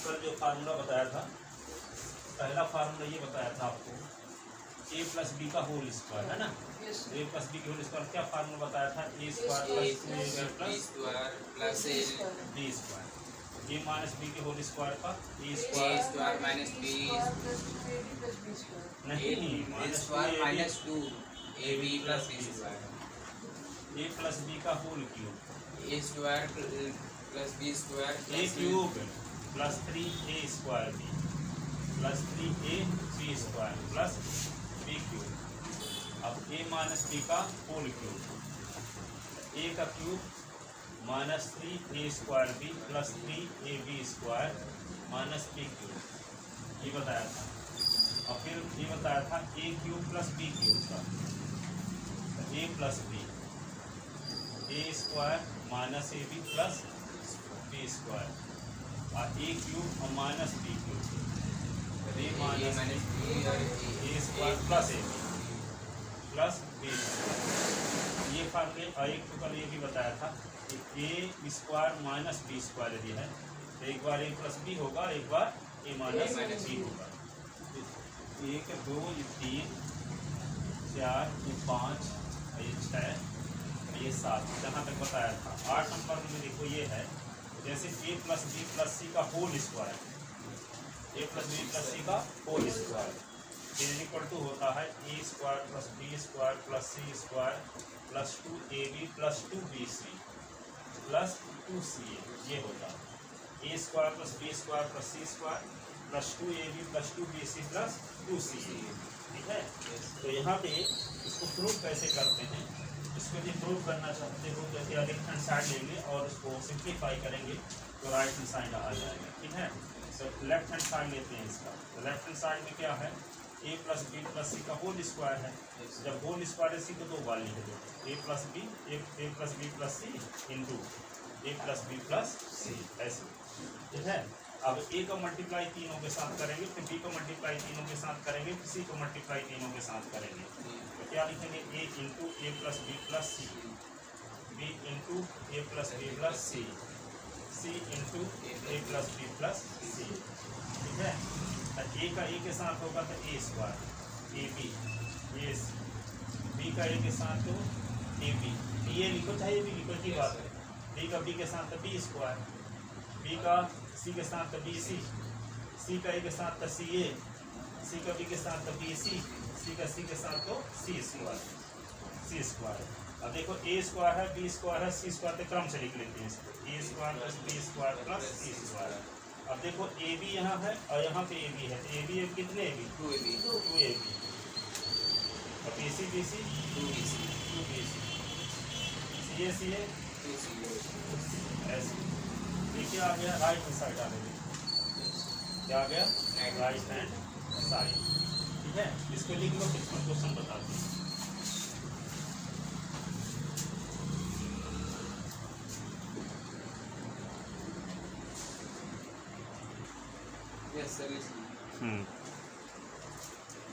कल जो फार्मूला बताया था, पहला फार्मूला ये बताया था आपको, a प्लस बी का होल स्क्वायर है ना। a प्लस बी के होल स्क्वायर क्या फार्मूला बताया था, a square plus B square, a minus B के होल स्क्वायर का a स्क्वायर माइनस बी नहीं minus minus 2ab plus B square, a plus B का whole cube, a square plus B square a cube plus 3a square B plus 3a B square plus B cube. अब a minus B का whole cube, a का cube minus 3a square B plus 3ab square minus B cube, ये बताया था। और फिर ये बताया था a cube plus B cube का, a plus B, a square minus A B plus B square, और a क्यूब और minus B cube, a minus B और a square plus A B plus B square. ये फार्मूले और एक तो कल ये भी बताया था कि a square minus B square यदि है तो एक बार a प्लस बी होगा, एक बार a माइनस बी होगा। 1 2 3 4 5 ये 6 ये 7 जहाँ तक बताया था। 8 नंबर में देखो ये है, जैसे a plus B plus C का whole square, a plus B plus C का whole square is equal to होता है a square plus B square plus C square plus 2ab plus 2bc plus 2ca, ये होता है a square plus B square plus C square plus 2ab plus 2bc plus 2ca, ठीक है। तो यहाँ पे इसको प्रूव कैसे करते हैं, इसको यदि प्रूव करना चाहते हो जैसे लेफ्ट हैंड साइड लेंगे और उसको सिंप्लीफाई करेंगे तो राइट हैंड साइड आ जाएगा, ठीक है। तो लेफ्ट हैंड साइड लेते हैं इसका, तो लेफ्ट हैंड साइड में क्या है, a plus B plus C का होल स्क्वायर है। जब होल स्क्वायर है सी को 2 बार लिख दो, a plus B plus C into a plus B plus C, ऐसे, ठीक है। अब a का मल्टीप्लाई तीनों के साथ करेंगे, फिर b का मल्टीप्लाई तीनों के साथ करेंगे, फिर c को मल्टीप्लाई तीनों के साथ करेंगे, तो क्या लिखेंगे, a into A plus B plus C, b into A plus B plus C, c into A plus B plus C, ठीक है। a का a के साथ होगा तो a square A B, A b का a के साथ तो ए बी, ये लिखो चाहे भी लिखो की बात है, b का b के साथ तो b स्क्वायर, b का c के साथ तो बी सी, c का a के साथ तो सी ए, c का b के साथ तो बी सी, c का c के साथ तो सी स्क्वायर, सी स्क्वायर। अब देखो a स्क्वायर है, b स्क्वायर है, c स्क्वायर के क्रम से लिख लेते हैं इसको, a square plus b square plus c square. अब देखो ए बी यहाँ है और यहाँ पे ए बी है, तो ए बी कितने ए बी, 2ab, और बी सी 2bc, सी ए ऐसे, ये क्या आ गया, राइट हैंड साइड आ गई, क्या आ गया, राइट हैंड साइड, ठीक है। इसको लिख लो, फिर क्वेश्चन बताते हैं।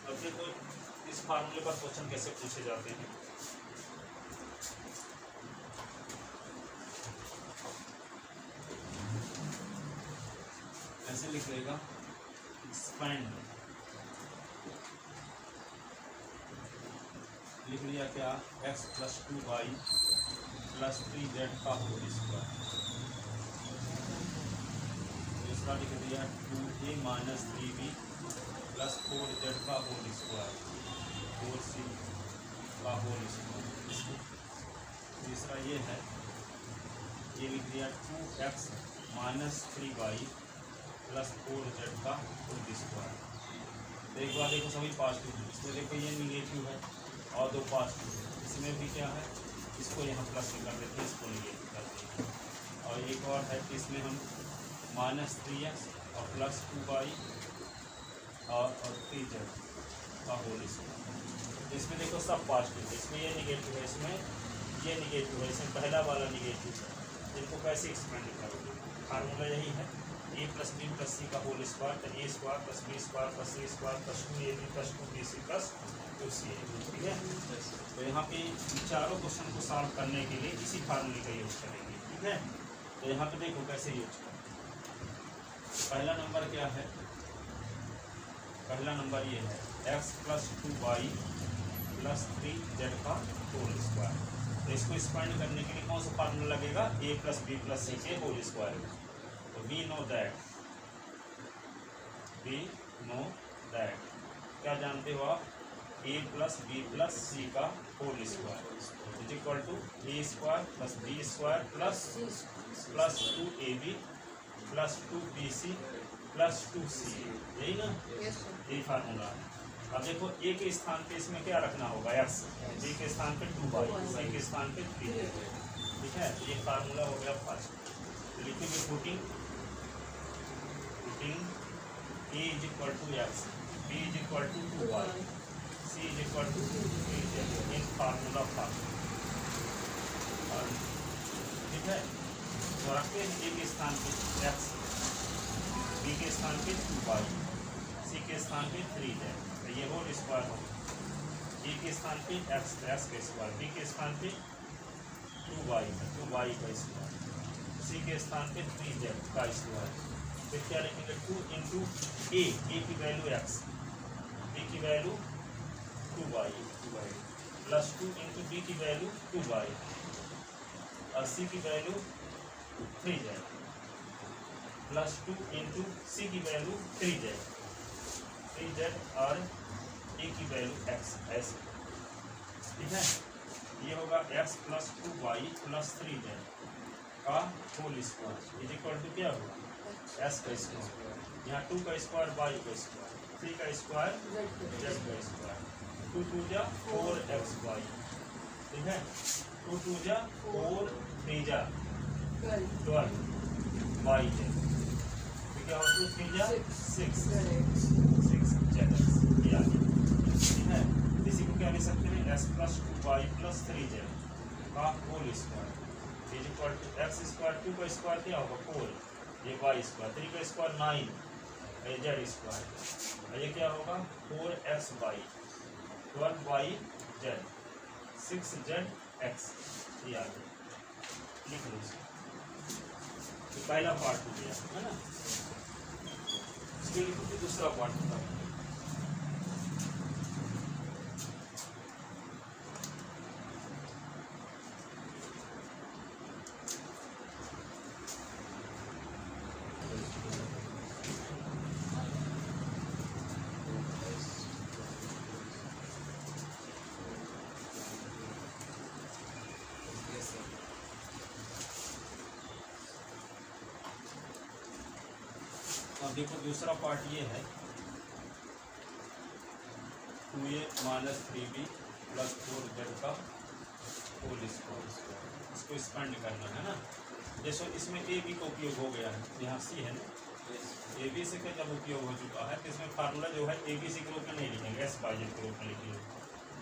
अब देखो इस फार्मूले पर क्वेश्चन कैसे पूछे जाते हैं। ऐसे लिख लेगा, एक्सपेंड, लिख लिया क्या, x plus 2y plus 3z का होल स्क्वायर, दूसरा लिख दिया 2a minus 3b plus 4z का होल स्क्वायर, 4c का होल स्क्वायर। तीसरा ये है, ये लिख दिया 2x minus 3y plus 4z का होल स्क्वायर। तो एक बार देखो सभी पॉजिटिव, इसमें देखो ये निगेटिव है और 2 पॉजिटिव, इसमें भी क्या है, इसको यहाँ प्लस कर देते हैं, इसको निगेटिव करते हैं। और एक और है कि इसमें हम माइनस 3x और प्लस 2y और 3z का होल स्क्वायर। इसमें देखो सब पॉजिटिव है, इसमें ये निगेटिव है, इसमें ये निगेटिव है, इसमें पहला वाला निगेटिव है। इनको कैसे एक्सपेंड करोगे, फार्मूला यही है, a plus B plus C का होल स्क्वायर, तो a square plus B square plus C square plus 2ab plus 2bc plus 2ca, ठीक है। तो यहाँ पे चारों क्वेश्चन को सॉल्व करने के लिए इसी फार्मूले का यूज करेंगे, ठीक है। तो यहाँ पे देखो कैसे यूज करें, पहला नंबर क्या है, पहला नंबर ये है x plus 2y plus 3z का होल स्क्वायर। तो इसको एक्सपेंड करने के लिए कौन सा फार्मूला लगेगा, a plus B plus C के होल स्क्वायर। तो वी नो दैट क्या जानते हो आप, a plus B plus C का whole square is equal to A square plus B square plus 2ab plus 2bc plus 2c, यही ना, यही फार्मूला। अब देखो a के स्थान पे इसमें क्या रखना होगा, x, b के स्थान पे 2y, c के स्थान पे 3, ठीक है। ये फार्मूला हो गया फर्स्ट। तो लिखेंगे putting a is equal to x, b is equal to 2y, c is equal to 3z in formula first, ठीक है। तो रखते हैं a के स्थान पे x, b के स्थान पे 2y, c के स्थान पे 3z, ये होल स्क्वायर हो। a के स्थान पे x का स्क्वायर, b के स्थान पे 2y का स्क्वायर, c के स्थान पे 3z का स्क्वायर। फिर क्या लिखेंगे, 2 इंटू a की वैल्यू x, b की value 2y plus 2 into b की वैल्यू 2y और c की value 3z plus 2 into c की वैल्यू 3z और a की वैल्यू x, ऐसे, ठीक है। ये होगा x plus 2y plus 3z का whole square is equal to क्या होगा, s का स्क्वायर, यहाँ 2 का स्क्वायर y का स्क्वायर, 3 का स्क्वायर z का स्क्वायर, 2 2 जा 4xy, ठीक है। 2 2 जा 4, 3 जा 12 yz, क्या हो, 2 3 जा 6 ठीक है। इसी को क्या लिख सकते हैं, s plus 2y plus 3z का whole square is equal to x square, 2 का स्क्वायर क्या होगा 4, ये y स्क्वायर, 3 का स्क्वायर 9, z स्क्वायर, ये क्या होगा 4xy 12yz 6zx, ये आ गया, लिख लो इसको। तो पहला पार्ट हो गया है ना, इसके लिए दूसरा पार्ट होता है। अब देखो दूसरा पार्ट ये है 2a minus 3b plus 4z का होल स्क्वायर, इसको एक्सपेंड करना है ना। जैसे इसमें a b का उपयोग हो गया है, यहाँ c है ना, a b से का जब उपयोग हो चुका है तो इसमें फार्मूला जो है a b c के रूप में नहीं लिखेंगे, s बाई जेड के रूप में लिखेंगे।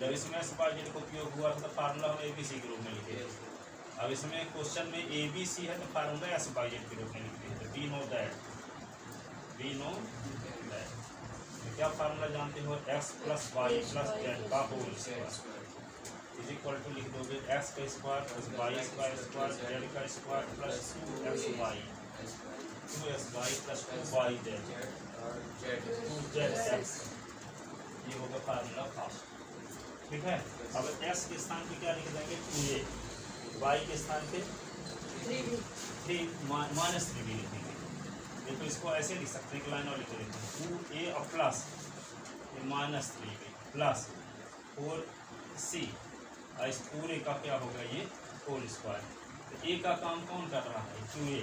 जब इसमें s बाई जेड का उपयोग हुआ था तो फार्मूला हम a b c के रूप में लिखेंगे। अब इसमें क्वेश्चन में a b c है तो फार्मूला s बाई जेड के रूप में लिखते हैं। तो वी नो दैट क्या फार्मूला जानते हो, x plus Y plus Z का whole square is equal to लिख दोगे x का square plus Y square Z का square plus 2xy plus 2yz 2zx, ये होगा फार्मूला फर्स्ट, ठीक है। अब x के स्थान पे क्या लिख देंगे 2a, y के स्थान पे 3 माइनस 3b लिखेंगे। देखो इसको ऐसे लिख सकते हैं कि लाइन और लिख देते हैं 2a और plus minus 3b plus 4c और इस पूरे का क्या होगा ये होल स्क्वायर। तो a का काम कौन कर रहा है 2a,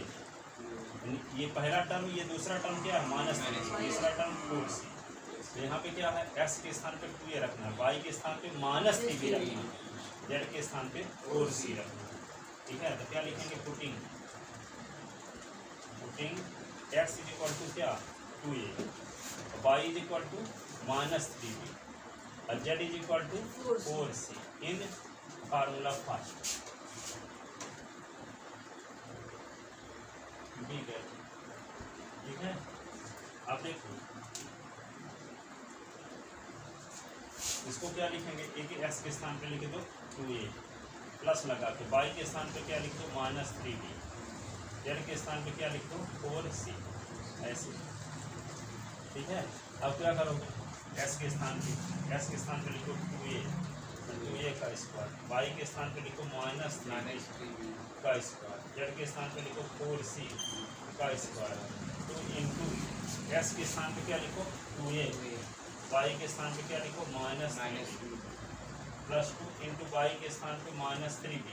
ये पहला टर्म, ये दूसरा टर्म क्या है माइनस 3, तीसरा टर्म 4c। तो यहाँ पे क्या है s के स्थान पे 2a रखना है, y के स्थान पे माइनस 3b रखना है, z के स्थान पे 4c रखना है, ठीक है। तो क्या लिखेंगे putting x is equal to क्या 2a, y is equal to minus 3b और z is equal to 4c in formula first, ठीक है। अब देखो इसको क्या लिखेंगे, a के x के स्थान पे लिख दो 2a प्लस लगा के, y के स्थान पे क्या लिख दो माइनस 3b, z के स्थान पे क्या लिख दो 4c ऐसे, ठीक है। अब क्या करोगे, एस के स्थान पे लिखो 2a का स्क्वायर, वाई के स्थान पे लिखो -3b का स्क्वायर, जेड के स्थान पे लिखो 4c का स्क्वायर, 2 इंटू एस के स्थान पे क्या लिखो 2a, वाई के स्थान पे क्या लिखो -2 प्लस 2 इंटू वाई के स्थान पे -3b,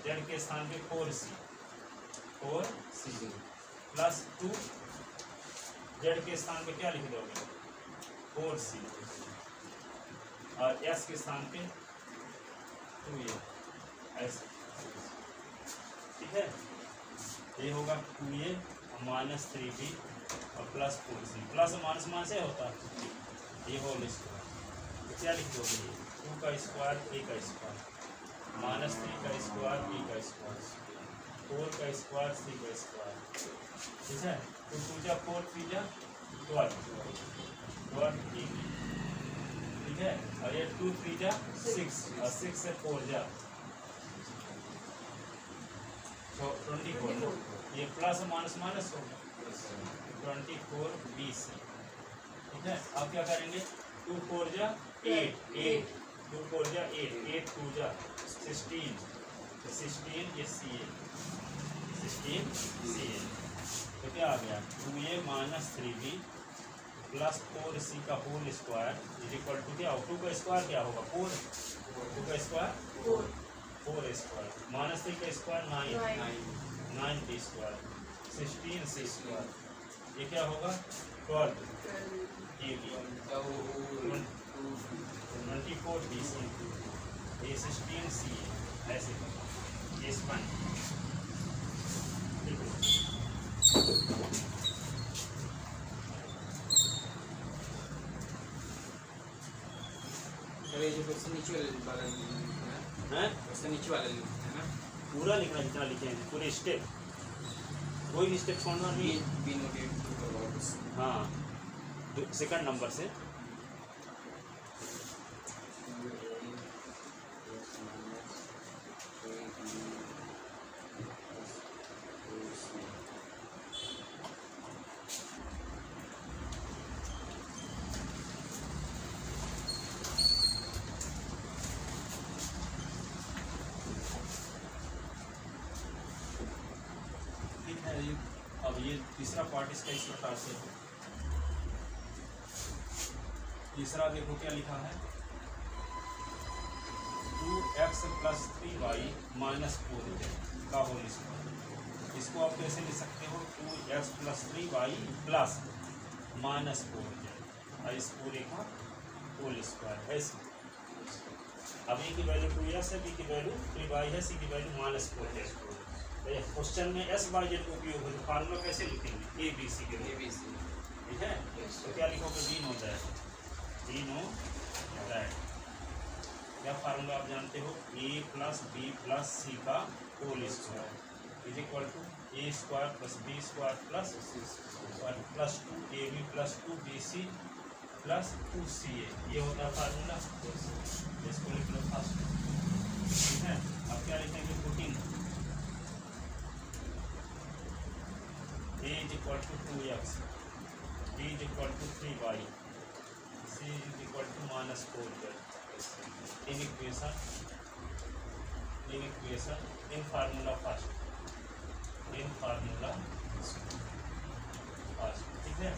जेड के स्थान पे 4c प्लस 2 जेड के स्थान पे क्या लिख दोगे 4c और एस के स्थान पे 2a ऐसे, ठीक है। ये होगा 2a -3b और plus 4c, plus minus minus से होता है, ये होल स्क्वायर, तो क्या लिख दोगे 2 का स्क्वायर a का स्क्वायर, -3 का स्क्वायर b का स्क्वायर, 4 का स्क्वायर c का स्क्वायर, ठीक है। तो 2 जा 4 3 जा 12 ठीक है। और ये 2 3 जा 6 और 6 से 4 जा तो 24, ये प्लस माइनस माइनस होगा 24 BC, ठीक है। अब क्या करेंगे 2 4 जा 8 2 4 जा 8 2 जा 16 ये CA 16 CA, तो क्या आ गया 2a -3b प्लस 4c का whole square is equal to क्या, 2 का स्क्वायर क्या होगा 4, 2 का स्क्वायर 4 स्क्वायर, -3 का स्क्वायर 9 स्क्वायर 16 c स्क्वायर, ये क्या होगा 12 24 BC, ये 16 c ऐसे, ये स्पाइन, ठीक है। ये जो क्वेश्चन नीचे वाला हैं क्वेश्चन नीचे वाला है ना, पूरा लिखना जितना लिखे हैं, पूरे स्टेप, कोई भी स्टेप छोड़ना नहीं। बी नोटेड टू हाँ, सेकंड नंबर से अब ये तीसरा पार्ट इसका इस प्रकार से है। तीसरा देखो क्या लिखा है 2x + 3y - 4z का होल स्क्वायर, इसको आप कैसे लिख सकते हो 2x + 3y प्लस -4z और इस पूरे का होल स्क्वायर ऐसे। अब ए की वैल्यू 2x है, बी की वैल्यू 3y है, सी की वैल्यू -4 है। क्वेश्चन में एस बाई जेड का उपयोग हो तो फार्मूला कैसे लिखेंगे ABC के लिए, ठीक है। तो क्या लिखोगे वी नो दैट, क्या फार्मूला आप जानते हो a + b + c का whole square is equal to a² + b² + c² plus 2ab + 2bc + 2ca, ये होता है फार्मूला, इसको लिख लो फर्स्ट, ठीक है। अब क्या लिखेंगे putting a = 2x, b = 3y, c = -4z in equation in formula first, ठीक है।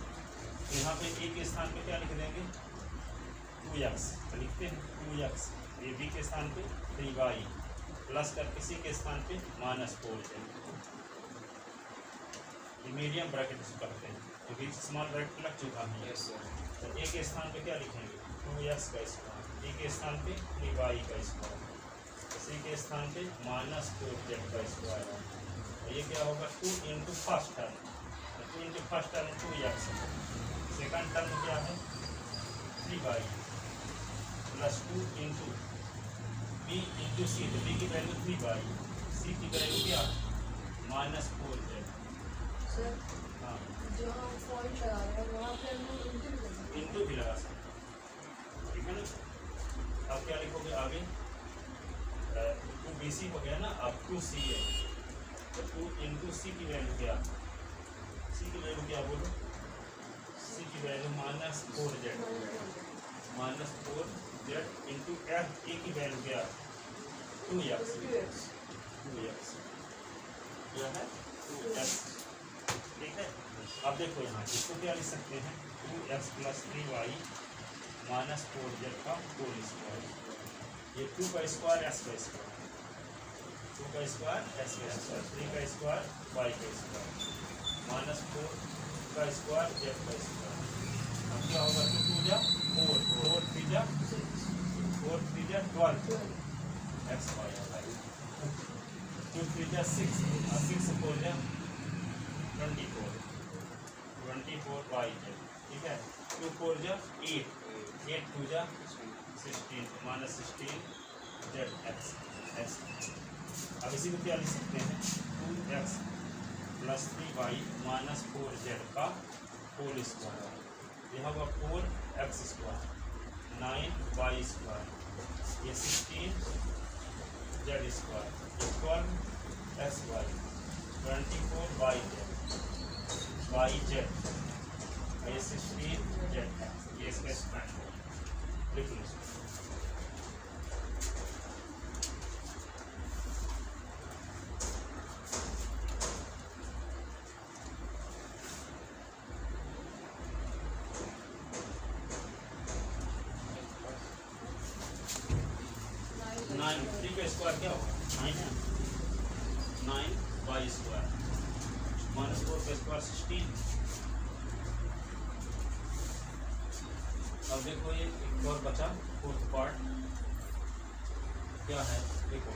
यहाँ पे a के स्थान पे क्या लिख देंगे 2x, तो लिखते हैं 2x, b के स्थान पे 3y प्लस करके c के स्थान पे -4z, मीडियम ब्रैकेट से करते हैं क्योंकि स्मॉल ब्रैकेट लग चुका है। Yes sir. तो ए के स्थान पे क्या लिखेंगे 2x का स्क्वायर, बी के स्थान पे 3y का स्क्वायर, सी के स्थान पे -4z का स्क्वायर, तो ये क्या होगा 2 into first term, 2 into first term 2x, second term क्या है 3y plus 2 into B into C, तो बी की वैल्यू 3y, सी की वैल्यू क्या -4z। हाँ, जो हम पॉइंट लगा रहे हैं वहाँ पे हम इंटू भी लगा सकते हैं, ठीक है ना। अब क्या लिखोगे आगे 2bc हो गया ना, अब 2ca, तो 2 इंटू सी की वैल्यू क्या सी की वैल्यू क्या बोलो, सी की value -4z -4z into F, ए की वैल्यू क्या 2x 2x क्या है 2x, ठीक है। अब देखो यहाँ इसको क्या लिख सकते हैं 2x + 3y -4z का होल स्क्वायर, ये 2 का स्क्वायर s का स्क्वायर, 2 का स्क्वायर s का स्क्वायर, 3 का स्क्वायर y का स्क्वायर -4 का स्क्वायर z का स्क्वायर। अब क्या होगा 2 जा 4 4 3 जा 12 x y होगा 2 3 जा 6 और 6 4 जा 24 y है, ठीक है। 2 4 जा 8 8 2 जा 16 -16 z x s। अब इसी को क्या लिख सकते हैं 2x + 3y -4z का होल स्क्वायर, यह होगा 4x स्क्वायर 9y स्क्वायर, ये 16 z स्क्वायर, ये 12xy 24y z, ये 16 z, ये इसका स्क्वायर लिख लो। नाइन 3 का स्क्वायर क्या होगा 9 है, 9y स्क्वायर -4 का स्क्वायर 16। अब देखो ये एक और बचा फोर्थ पार्ट क्या है, देखो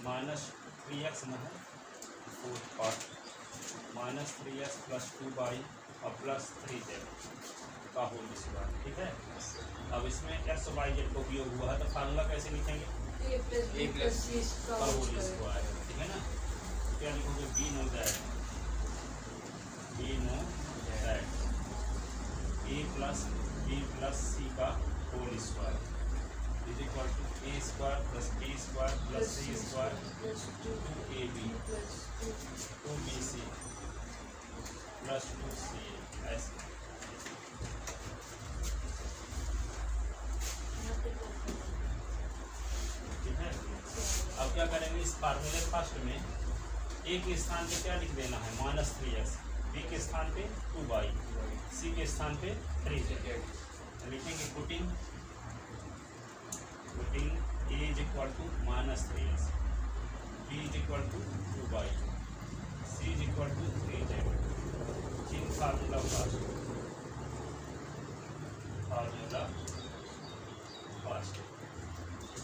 -3x में है फोर्थ पार्ट -3x + 2y और +3z का होल स्क्वायर, ठीक है। अब इसमें x y z का उपयोग हुआ है तो फार्मूला कैसे लिखेंगे a + c का होल स्क्वायर, ठीक है ना। क्या लिखोगे b know that a + b + c का whole square is equal to a² + b² + c² 2ab 2bc + 2ca ऐसे, ठीक है। अब क्या करेंगे इस फार्मूले फर्स्ट में a के स्थान पे क्या लिख देना है -3x, b के स्थान पे 2y, c के स्थान पे 3z लिखेंगे। Putting a is equal to -3x, b is equal to 2y, c is equal to 3z in formula first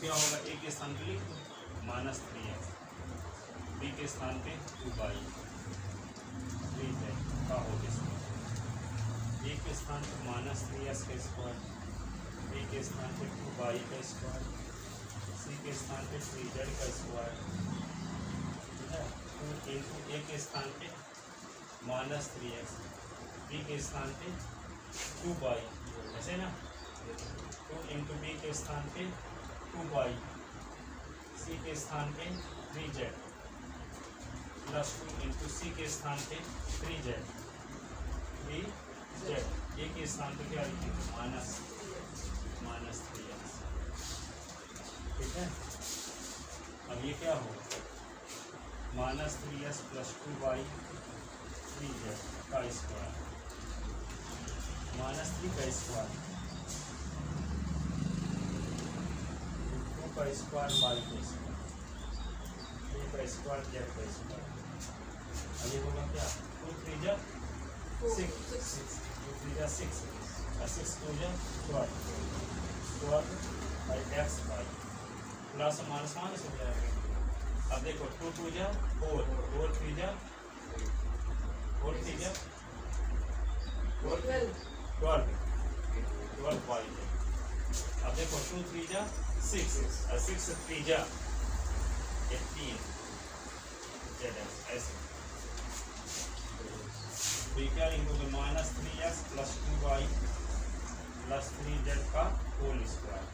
क्या होगा a के स्थान पे लिख -3x, b के स्थान पे 2y 3z का होल स्क्वायर, a के स्थान पे -3x का स्क्वायर, b के स्थान पे 2y का स्क्वायर, c के स्थान पे 3z का स्क्वायर, ठीक है। 2 इंटू a के स्थान पे -3x, b के स्थान पे 2y ऐसे ना, 2 इंटू b के स्थान पे 2y, c के स्थान पे 3z + 2 इंटू c के स्थान पे 3z 3z, a के स्थान पे क्या लिखेंगे -3x, ठीक है। अब ये क्या होगा -3x + 2y 3z का स्क्वायर -3 का स्क्वायर 2 का स्क्वायर y का स्क्वायर 3 का स्क्वायर z का स्क्वायर। अब ये होगा क्या 2 3 जा 6 2 3 जा 6 और 6 2 जा 12 12 x y plus minus minus हो जाएगा। अब देखो 2 2 जा 4 4 3 जा 4 3 जा 12 y। अब देखो 2 3 जा 6 और 6 3 जा 18 zx ऐसे। तो क्या लिखोगे -3x + 2y + 3z का whole square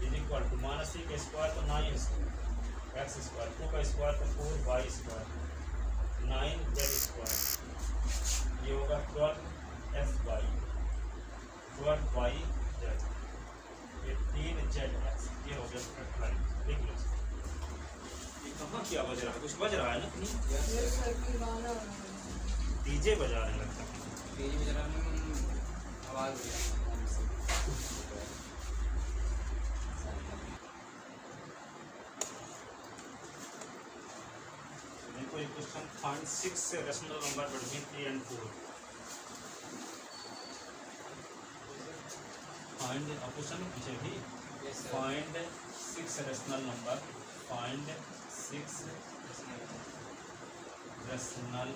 is equal to -3 का स्क्वायर तो 9x स्क्वायर, 2 का स्क्वायर तो 4y स्क्वायर 9z², ये होगा 12x/, 12y/z, ये 3z(x), ये हो गया फैक्टराइज। देख लो ये कहाँ क्या बज रहा है, कुछ बज रहा है ना कहीं, ये सर की गाना डीजे बजा रहे लगता है। तेज में जरा आवाज हो जाती देखो एक question, find 6 rational number between 3 and 4। Find question पीछे भी, है। Find 6 rational number, find 6 rational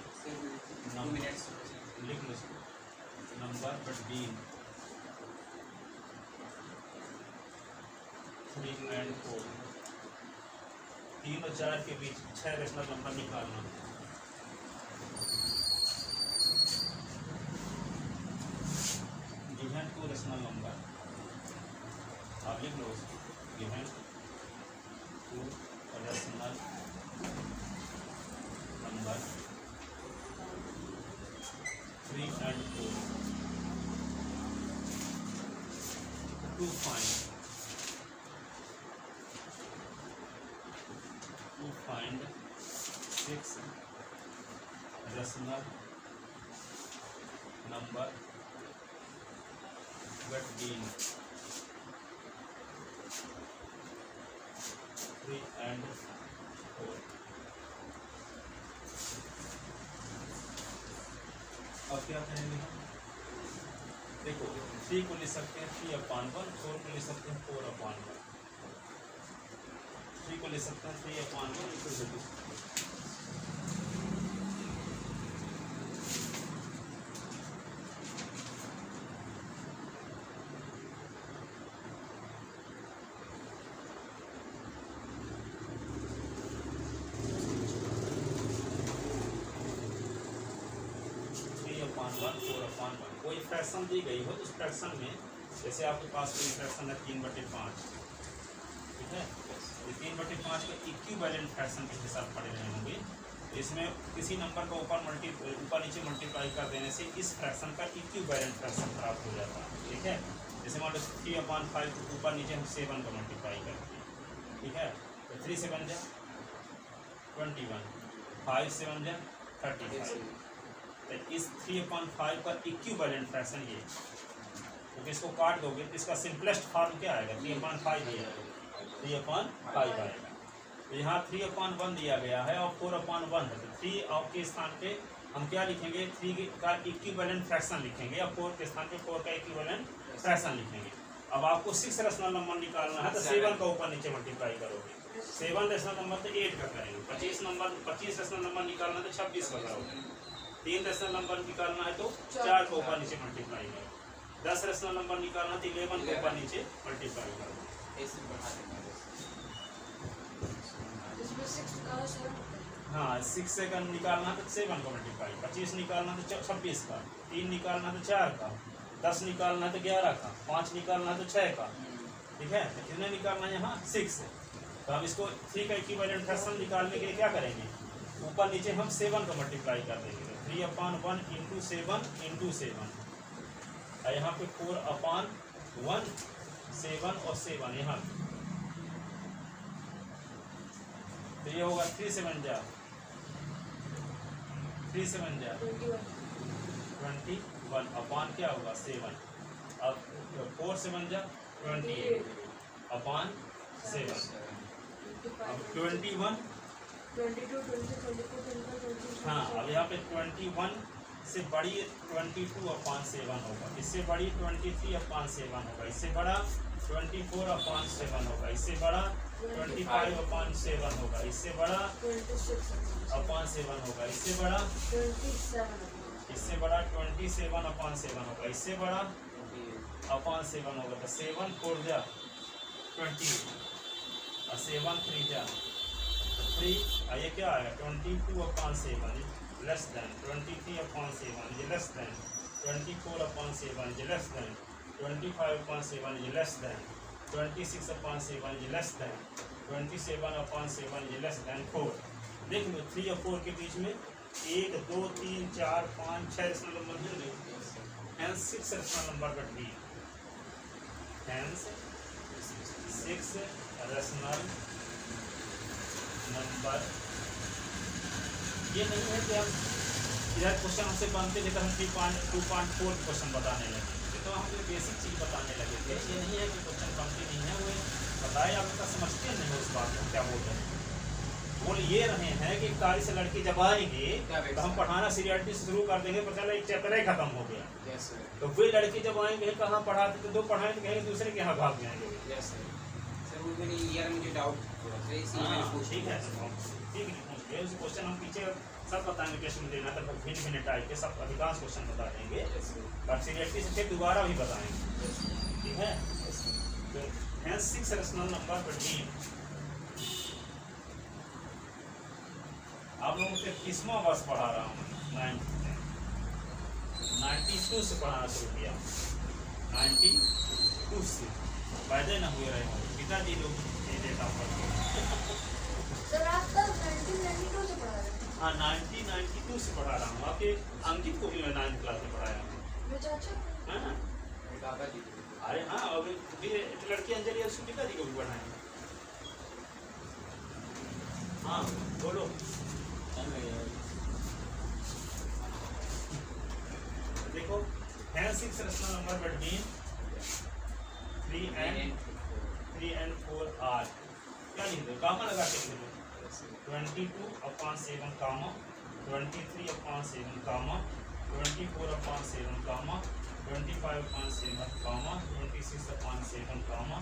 लिख लो नंबर बिटवीन 3 and 4, 3 और 4 के बीच 6 रेशनल नंबर निकालना। गिवन 2 रेशनल नंबर, आप लिख लो given 2 rational number 3 and 4 to find 6 rational number between 3 and 4। अब क्या करेंगे हम, देखो 3 को लिख सकते हैं 3/1, 4 को लिख सकते हैं 4/1, 3 को लिख सकते हैं 3/1 इक्वल टू कोई फ्रैक्शन दी गई हो तो उस फ्रैक्शन में, जैसे आपके पास कोई फ्रैक्शन है 3/5, ठीक है, ये 3/5 का इक्विवेलेंट फ्रैक्शन के साथ पढ़े रहे होंगे। इसमें किसी नंबर का ऊपर नीचे मल्टीप्लाई कर देने से इस फ्रैक्शन का इक्विवेलेंट फ्रैक्शन प्राप्त हो जाता है, ठीक है। जैसे मान लो 3/5 ऊपर नीचे हम 7 का मल्टीप्लाई करते हैं, ठीक है, तो 3 7 जा 21, 5 7 जा 35, तो इस 3/5 का इक्विवेलेंट फ्रैक्शन ये, क्योंकि इसको काट दोगे तो इसका सिंपलेस्ट फॉर्म क्या आएगा, 3/5 दिया है, 3/5 आएगा। तो यहाँ 3/1 दिया गया है और 4/1 है, तो 3 के स्थान पे हम क्या लिखेंगे, 3 का इक्विवेलेंट फ्रैक्शन लिखेंगे, या 4 के स्थान पे 4 का इक्विवेलेंट फ्रैक्शन लिखेंगे। अब आपको 6 रेशनल नंबर निकालना है तो 7 का ऊपर नीचे मल्टीप्लाई करोगे, 7 रेशनल नंबर तो 8 का करेंगे, 25 रेशनल नंबर निकालना है तो 26 का करोगे, 3 रेशनल नंबर निकालना है तो 4 को ऊपर नीचे मल्टीप्लाई करो, 10 रेशनल नंबर निकालना है तो 11 को ऊपर नीचे मल्टीप्लाई करो। इसमें 6 का है सर। हाँ 6 से का निकालना है तो 7 को मल्टीप्लाई, 25 निकालना है तो 26 का, 3 निकालना है तो 4 का, 10 निकालना है तो 11 का, 5 निकालना है तो 6 का, ठीक है। तो कितने निकालना है यहाँ 6 है। तो हम इसको 3 का इक्विवेलेंट फ्रैक्शन निकालने के लिए क्या करेंगे, ऊपर नीचे हम 7 का मल्टीप्लाई कर देंगे, 3/1 इंटू 7 इंटू 7, और यहाँ पे 4/1 7 और 7 यहाँ, तो ये होगा 3 7 जा 21 अपान क्या होगा 7, अब 4 7 जा 28 अपान 7, अब 21, 22 23 24 25 26। हाँ अब यहाँ पे 21 से बड़ी 22/7 होगा, इससे बड़ी 23/7 होगा, इससे बड़ा 24/7 होगा, इससे बड़ा 25/7 होगा, इससे बड़ा 26/7 होगा, इससे बड़ा 27/7 होगा, इससे बड़ा 7 होगा। तो 7 4 जा 20 और 7 3 जा 3, ये क्या आएगा 22/7 less than 23/7 is less than 24/7 is less than 25/7 is less than 26/7 is less than 27/7 is less than 4। देख लो 3 और 4 के बीच में 1 2 3 4 5 6 रेशनल नंबर मिल गए। Hence 6 rational number between hence 6 rational number। ये नहीं है कि हम इधर क्वेश्चन हमसे बनते लेकर हम 2.4 क्वेश्चन बताने लगे, तो हम बेसिक चीज बताने लगे थे। ये नहीं है कि क्वेश्चन बनते नहीं है, वो बताए आप उनका समझते नहीं उस बात को क्या बोल रहे हैं। बोल ये रहे हैं कि कार्य से लड़के जब आएंगे तो हम पढ़ाना सीरियलिटी से शुरू कर देंगे, पता चला एक चैप्टर ही खत्म हो गया। Yes sir. तो वे लड़के जब आएंगे कहाँ पढ़ाते थे, 2 पढ़ाएंगे कहेंगे दूसरे के यहाँ भाग जाएंगे। Yes sir. सर वो मेरी ईयर मुझे डाउट थोड़ा सा इसी में पूछ। ठीक है ठीक है, उस क्वेश्चन हम पीछे सब बताएंगे टेस्ट में देना तक भिन्न भिन्न टाइप के सब अधिकांश क्वेश्चन बता देंगे, यस सर। पर सीरियलिटी से फिर दोबारा भी बताएंगे। ठीक है, यस सर। तो hence 6 rational number between। आप लोगों को किस्मा वर्ष पढ़ा रहा हूँ 92 से पढ़ाना शुरू किया, 92 से पैदा न हुए रहे पिताजी लोग ये डेटा पर। सर आप तब 1992 से पढ़ा रहे हैं? हाँ 1992 से पढ़ा रहा हूँ। आपके अंकित को भी मैं 9th क्लास में पढ़ाया हूँ। मेरे चाचा हाँ मेरे पापा जी। अरे हाँ, और लड़की अंजलि और उसके पिताजी को भी पढ़ाए। हाँ बोलो। देखो hence 6 rational number between 3 and 4 are क्या लिख दो, कामा लगा के लिख दो। 22/7 कामा 23/7 कामा 24/7 कामा 25/7 कामा 26/7 कामा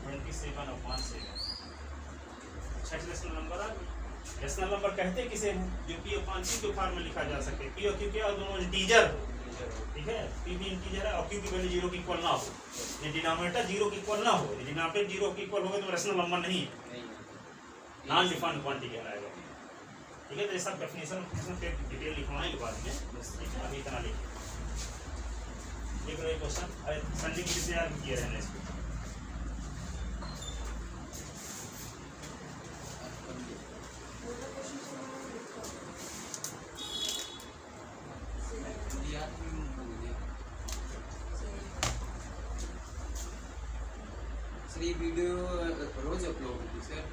27/7। 6 रेशनल नंबर आ गए। रेशनल नंबर कहते किसे हैं, जो पी और 5 के फॉर्म में लिखा जा सके। पी और क्यू के और दोनों इंटीजर हो, ठीक है। पी भी इंटीजर है और क्यू की वैल्यू 0 के इक्वल ना हो, ये डिनोमिनेटर 0 के इक्वल ना हो। यदि डिनोमिनेटर 0 के इक्वल होगा तो रेशनल नंबर नहीं है, नॉन डिफाइंड क्वांटिटी कहलाएगा। ठीक है, तो ये सब डेफिनेशन पे डिटेल लिखवाएंगे बाद में, अभी इतना लिख रहे क्वेश्चन। अरे संजय की से यार किए रहने इसको। सर ये वीडियो रोज अपलोड होगी सर?